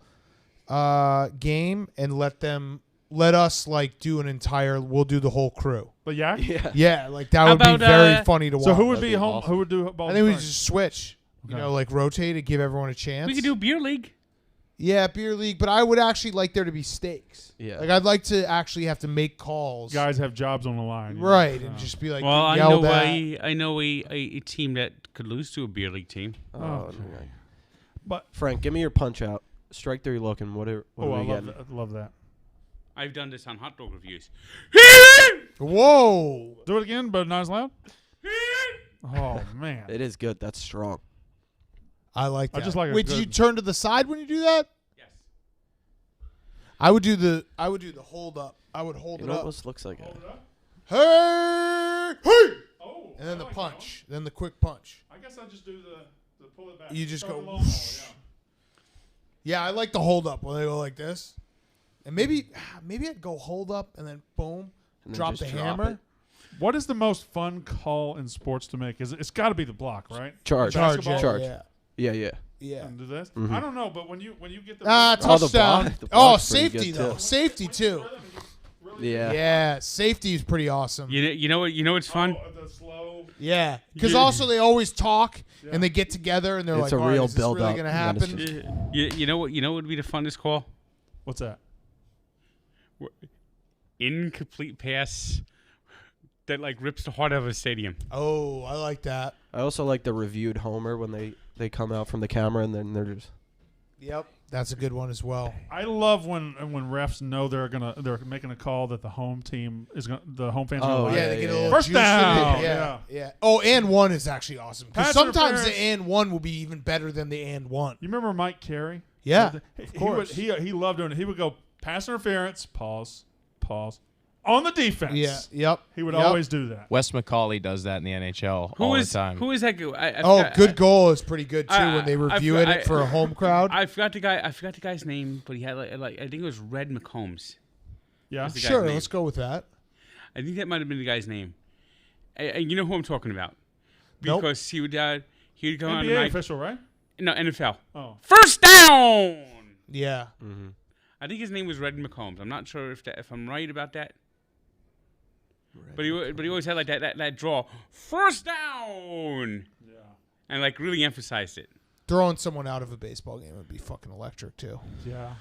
game and let us like do we'll do the whole crew. But yeah. Yeah, like that How would be about, very funny to watch. So who would That'd be be home? awesome. Who would do ball? I think we strike? just switch. You Okay. know, like rotate to give everyone a chance. We could do beer league. Yeah, beer league, but I would actually like there to be stakes. Yeah. Like I'd like to actually have to make calls. Guys have jobs on the line. you know, Right, so. and just be like, Well, I yelled know at. I know a team that could lose to a beer league team. Oh, Okay. no. But Frank, give me your punch out. Strike three looking. What are I we love getting? that. Love that. I've done this on hot dog reviews. Whoa! Do it again, but not as loud. Oh man. It is good. That's strong. I like I that. just like a Wait, do you good- turn to the side when you do that? Yes. I would do the hold up. I would hold It it up. almost looks like it. Hold it up. Hey! Hey! Oh. And then I the like punch. Then the quick punch. that one. I guess I just do the pull it back. You just Start go the long ball, yeah. Yeah, I like the hold up when they go like this. And maybe I'd go hold up and then boom, And then drop the just drop hammer. it. What is the most fun call in sports to make? It's got to be the block, right? Charge. Basketball? Charge. Yeah. Yeah. Yeah. And do this. Mhm. I don't know, but when you get the Oh, the Touchdown. block- the Oh, block's pretty safety good, though. too. Safety too. Yeah. Yeah, safety is pretty awesome. You know what's fun? The slow. Yeah, because Yeah. also they always talk Yeah. and they get together and they're It's like, a "All right, real is this really build-up, gonna and then it's happen?" just- You know what would be the funnest call? What's that? Incomplete pass that like rips the heart out of a stadium. Oh, I like that. I also like the reviewed homer when they come out from the camera and then they're just. Yep, that's a good one as well. I love when refs know they're making a call that the home team the home fans are Oh, gonna like. Yeah, they get a little First juice in it. down. Yeah, yeah. Oh, and one is actually awesome because Pass sometimes the interference. and one will be even better than the and one. You remember Mike Carey? Yeah, He course. he loved doing it. He would go pass interference, pause, on the defense. Yeah, yep. He would Yep. always do that. Wes McCauley does that in the NHL all the time. Who is that? I Oh, forgot- good goal is pretty good too I- when they I review forgot- it for a home crowd. I forgot the guy's name, but he had like I think it was Red McCombs. Yeah. That's the guy's Sure, name. let's go with that. I think that might have been the guy's name. And you know who I'm talking about? Nope. Because he would go on NBA like official, right? no NFL. Oh. First down. Yeah, Mm-hmm. I think his name was Red McCombs. I'm not sure if I'm right about that. But he always had like that draw. First down. Yeah. And like really emphasized it. throwing someone out of a baseball game would be fucking electric too. Yeah.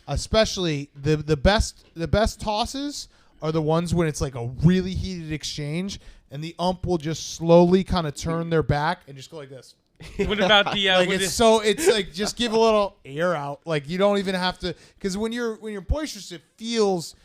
Especially the best tosses are the ones when it's like a really heated exchange and the ump will just slowly kind of turn their back and just go like this. What about the Like what it's is- it's like just give a little air out. Like you don't even have to, because when you're boisterous, it feels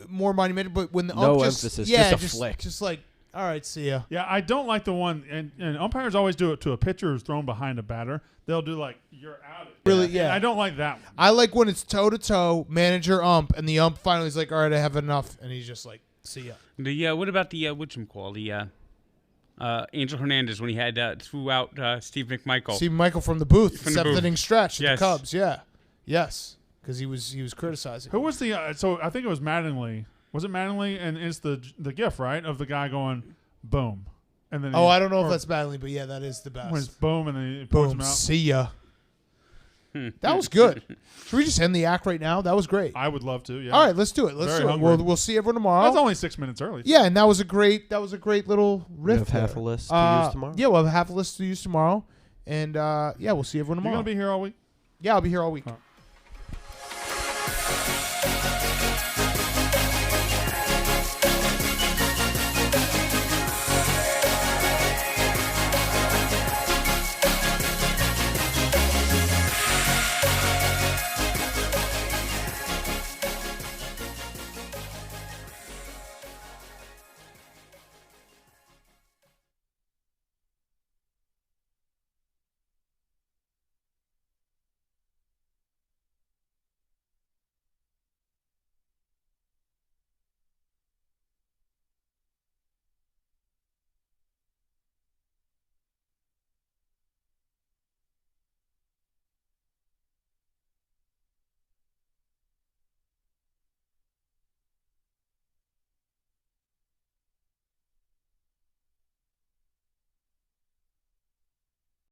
more monumental. But when the No ump just, emphasis, yeah, just a flick. just like, all right, see ya. Yeah, I don't like the one, and umpires always do it to a pitcher who's thrown behind a batter. They'll do like, you're out. Really, And yeah. I don't like that one. I like when it's toe to toe, manager ump, and the ump finally is like, all right, I have enough, and he's just like, see ya. the what about the whatchamacall, the Angel Hernandez when he had threw out Steve McMichael. See Michael from the booth, From the seventh booth. inning stretch at Yes. the Cubs, yeah, yes, because he was criticizing. Who was the? So I think it was Mattingly. Was it Mattingly? And it's the gif, right, of the guy going boom, and then Oh, I don't know if that's badly, but yeah, that is the when it's best. boom, and then he points Boom, him out. see ya. That was good. Should we just end the act right now? That was great. I would love to. Yeah. All right, let's do it. Let's Very do it. hungry. We'll see everyone tomorrow. That's only 6 minutes early. Yeah, and that was a great little We riff. have half there. a list to use tomorrow. Yeah, we'll have half a list to use tomorrow, and yeah, we'll see everyone You're tomorrow. gonna be here all week. Yeah, I'll be here all week. Oh.